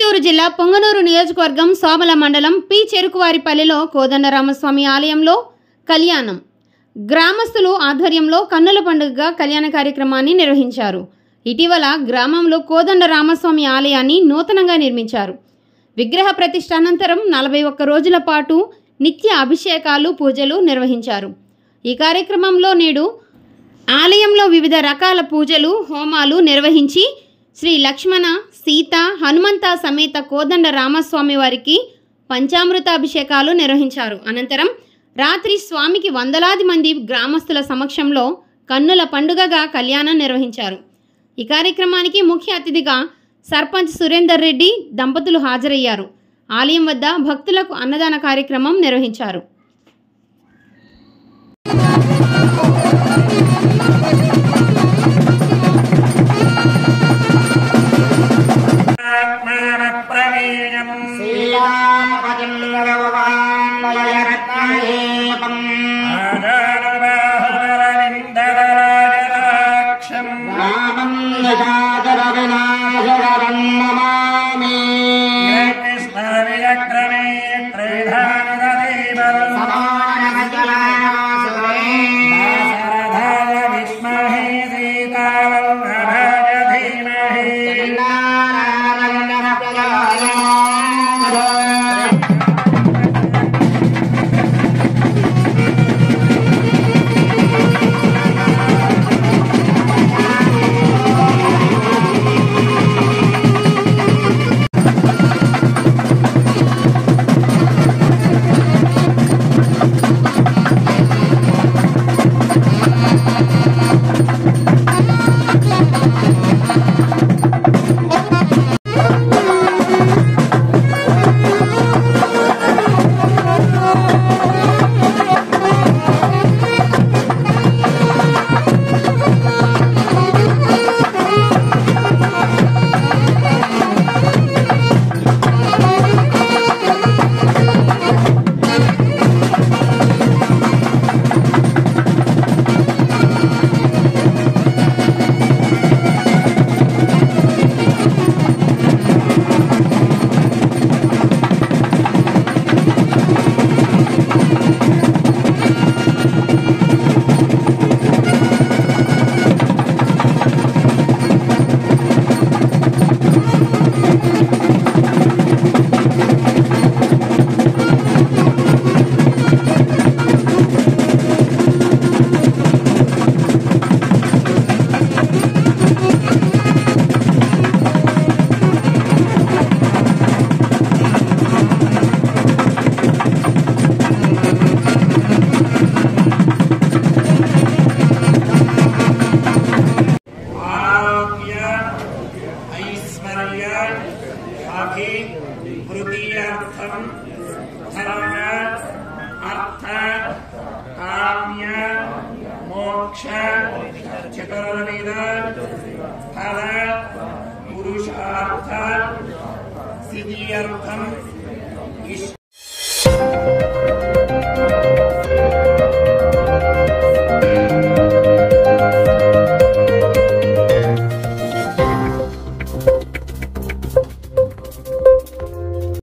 చిత్తూరు జిల్లా పొంగనూరు నియోజకవర్గం సోమల మండలం పి చెరుకువారిపల్లిలో కోదండరామస్వామి ఆలయంలో కళ్యాణం గ్రామస్తులు ఆధ్వర్యంలో కన్నుల పండుగగా కళ్యాణ కార్యక్రమాన్ని నిర్వహించారు. ఇటీవల గ్రామంలో కోదండరామస్వామి ఆలయాన్ని నూతనంగా నిర్మించారు. విగ్రహ ప్రతిష్ఠ అనంతరం 41 రోజుల పాటు నిత్య అభిషేకాలు పూజలు నిర్వహించారు. ఈ కార్యక్రమంలో నేడు ఆలయంలో వివిధ రకాల పూజలు హోమాలు నిర్వహించి శ్రీ లక్ష్మణ సీత హనుమంత సమేత కోదండ రామస్వామి వారికి పంచామృత అభిషేకాలు నిర్వహించారు. అనంతరం రాత్రి స్వామికి వందలాది మంది గ్రామస్తుల సమక్షంలో కన్నుల పండుగగా కళ్యాణం నిర్వహించారు. ఈ కార్యక్రమానికి ముఖ్య అతిథిగా సర్పంచ్ సురేందర్ రెడ్డి దంపతులు హాజరయ్యారు. ఆలయం వద్ద భక్తులకు అన్నదాన కార్యక్రమం నిర్వహించారు. చతుర్విధ ఫల పురుషార్థ సిద్ధ్యర్థం